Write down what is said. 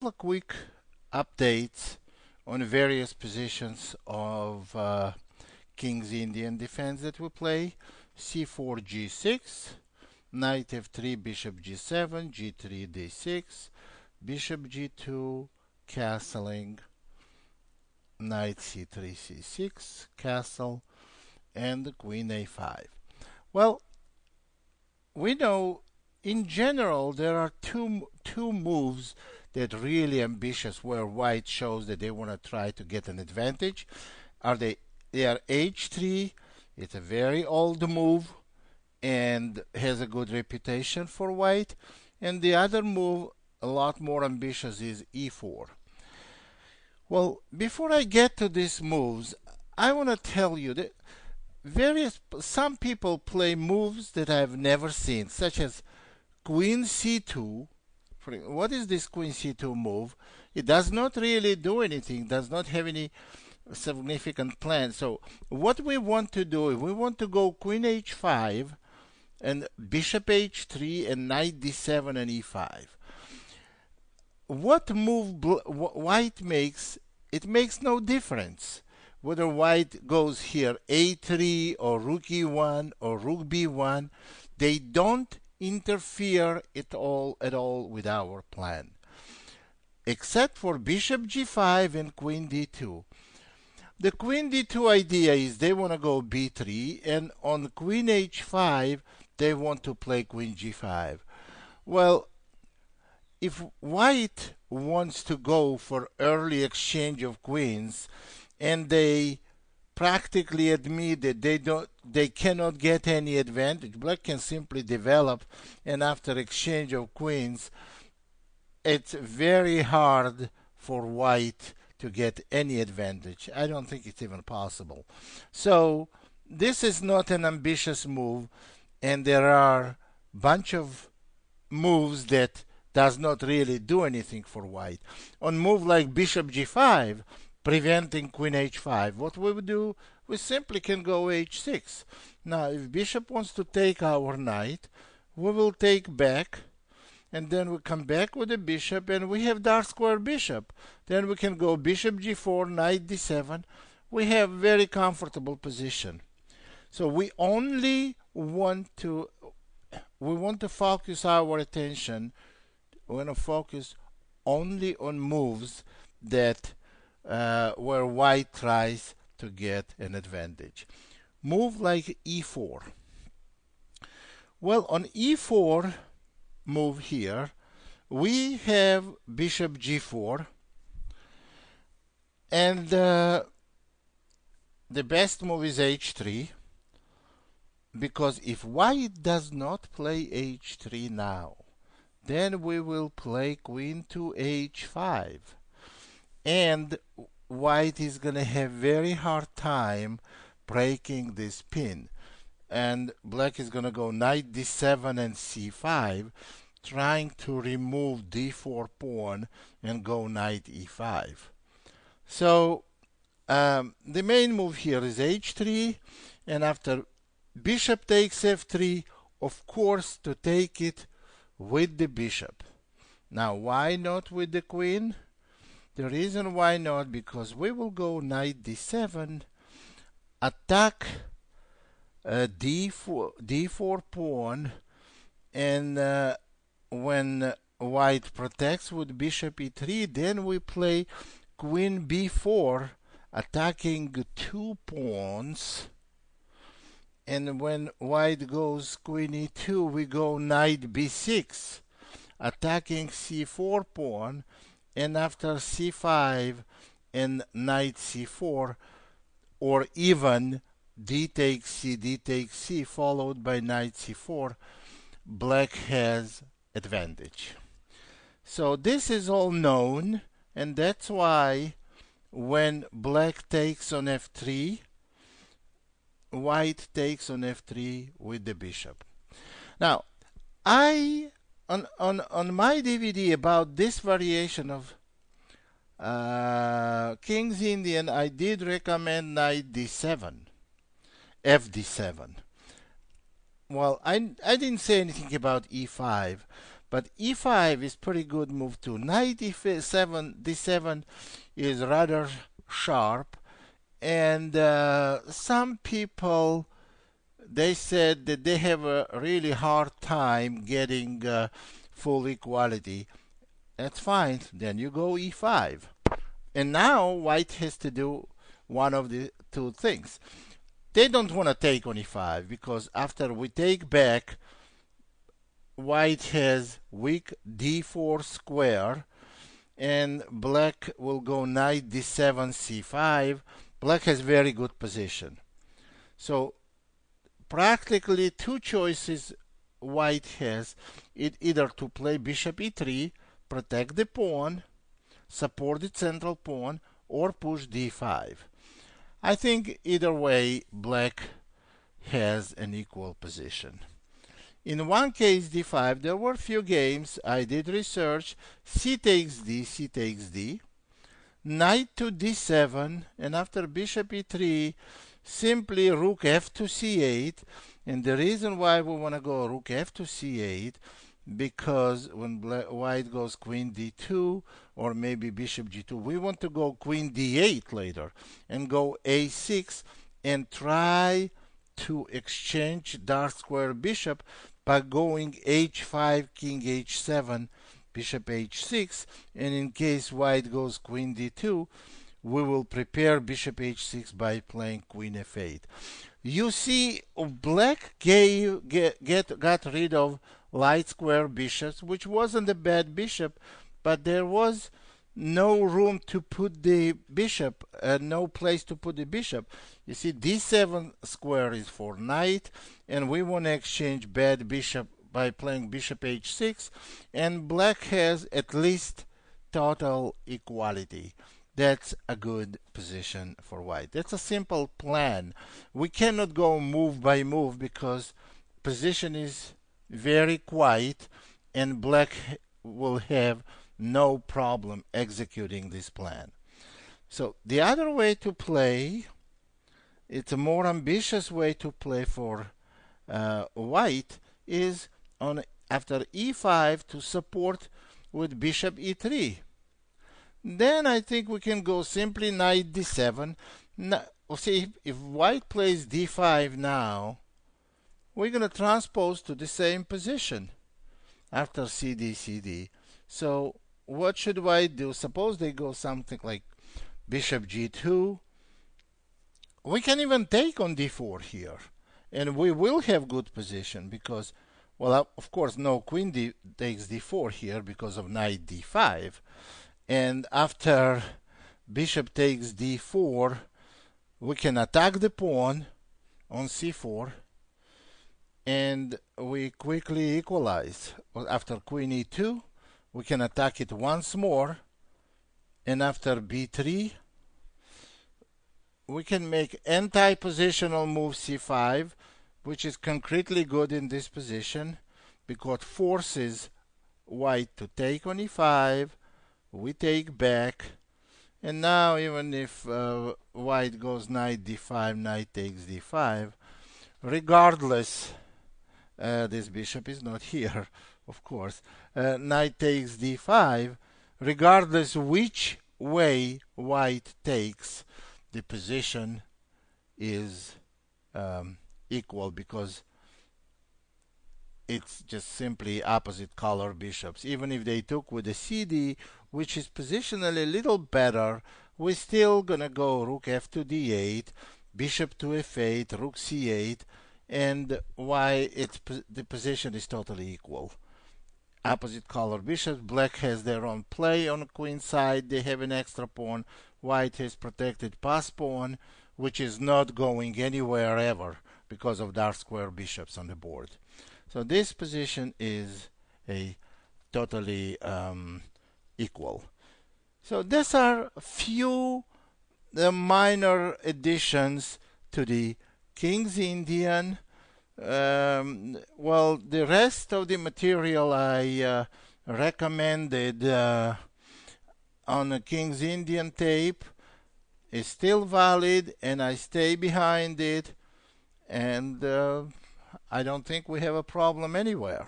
A quick updates on various positions of King's Indian defense that we play. C4, G6, Knight F3, Bishop G7, G3, D6, Bishop G2, castling, Knight C3, C6, castle, and Queen A5. Well, we know in general there are two moves that really ambitious where white shows that they want to try to get an advantage. They are h3. It's a very old move and has a good reputation for white. And the other move, a lot more ambitious, is e4. Well, before I get to these moves, I want to tell you that some people play moves that I've never seen, such as Queen c2. What is this Queen c2 move? It does not really do anything, does not have any significant plan. So what we want to do, if we want to go Queen h5 and Bishop h3 and Knight d7 and e5. What move white makes, it makes no difference whether white goes here a3 or rook e1 or rook b1. They don't interfere at all with our plan, except for Bishop g5 and Queen d2. The Queen d2 idea is they want to go b3, and on Queen h5 they want to play Queen g5. Well, if white wants to go for early exchange of queens, and they practically admit that they cannot get any advantage, black can simply develop, and after exchange of queens, it's very hard for white to get any advantage. I don't think it's even possible. So this is not an ambitious move, and there are bunch of moves that does not really do anything for white. On move like Bishop g5, preventing Queen h5, what we would do, we simply can go h6. Now, if Bishop wants to take our knight, we will take back, and then we come back with the bishop, and we have dark square bishop. Then we can go Bishop g4, Knight d7. We have very comfortable position. So we want to focus our attention. We want to focus only on moves that where white tries to get an advantage. Move like e4. Well, on e4 move here, we have Bishop g4, and the best move is h3, because if white does not play h3 now, then we will play Queen to h5, and white is going to have very hard time breaking this pin, and black is going to go Knight d7 and c5, trying to remove d4 pawn and go Knight e5. So the main move here is h3, and after Bishop takes f3, of course, to take it with the bishop. Now, why not with the queen? The reason why not, because we will go Knight d7, attack d4 pawn, and when white protects with Bishop e3, then we play Queen b4, attacking two pawns. And when white goes Queen e2, we go Knight b6, attacking c4 pawn, and after c5 and Knight c4, or even d takes c, followed by Knight c4, black has advantage. So this is all known, and that's why when black takes on f3, white takes on f3 with the bishop. Now, on my DVD about this variation of King's Indian, I did recommend Knight d7, fd7. Well, I didn't say anything about e5, But e5 is pretty good move too. Knight e7, d7 is rather sharp, and some people, they said that they have a really hard time getting full equality. That's fine. Then you go e5. And now white has to do one of the two things. They don't want to take on e5 because after we take back, white has weak d4 square, and black will go knight d7 c5. Black has very good position. So practically two choices white has. Either to play bishop e3, protect the pawn, support the central pawn, or push d5. I think either way black has an equal position. In one case d5, there were few games. I did research. C takes d, c takes d, knight to d7, and after bishop e3, simply rook f to c8. And the reason why we want to go rook f to c8, because when white goes queen d2 or maybe bishop g2, we want to go queen d8 later and go a6 and try to exchange dark square bishop by going h5, king h7, bishop h6, and in case white goes queen d2, we will prepare bishop h6 by playing queen f8. You see, black got rid of light square bishops, which wasn't a bad bishop, but there was no room to put the bishop, no place to put the bishop. You see, d7 square is for knight, and we want to exchange bad bishop by playing bishop h6, and black has at least total equality. That's a good position for white. That's a simple plan. We cannot go move by move because position is very quiet, and black will have no problem executing this plan. So the other way to play, it's a more ambitious way to play for white, is on after e5 to support with bishop e3. Then I think we can go simply knight d7. Now, see, if white plays d5 now, we're going to transpose to the same position after cd, cd. So what should white do? Suppose they go something like bishop g2. We can even take on d4 here, and we will have good position because, well, of course, no queen takes d4 here because of knight d5. And after bishop takes d4, we can attack the pawn on c4, and we quickly equalize. After queen e2, we can attack it once more, and after b3, we can make anti-positional move c5, which is concretely good in this position because forces white to take on e5. We take back, and now even if white goes knight d5, knight takes d5, regardless, this bishop is not here, of course, knight takes d5, regardless which way white takes, the position is equal because it's just simply opposite color bishops. Even if they took with the cd, which is positionally a little better, we're still gonna go rook f to d8, bishop to f8, rook c8, and why the position is totally equal. Opposite color bishops. Black has their own play on the queen side. They have an extra pawn. White has protected pass pawn, which is not going anywhere ever because of dark square bishops on the board. So this position is a totally equal. So these are a few minor additions to the King's Indian. Well, the rest of the material I recommended on the King's Indian tape is still valid, and I stay behind it, and I don't think we have a problem anywhere.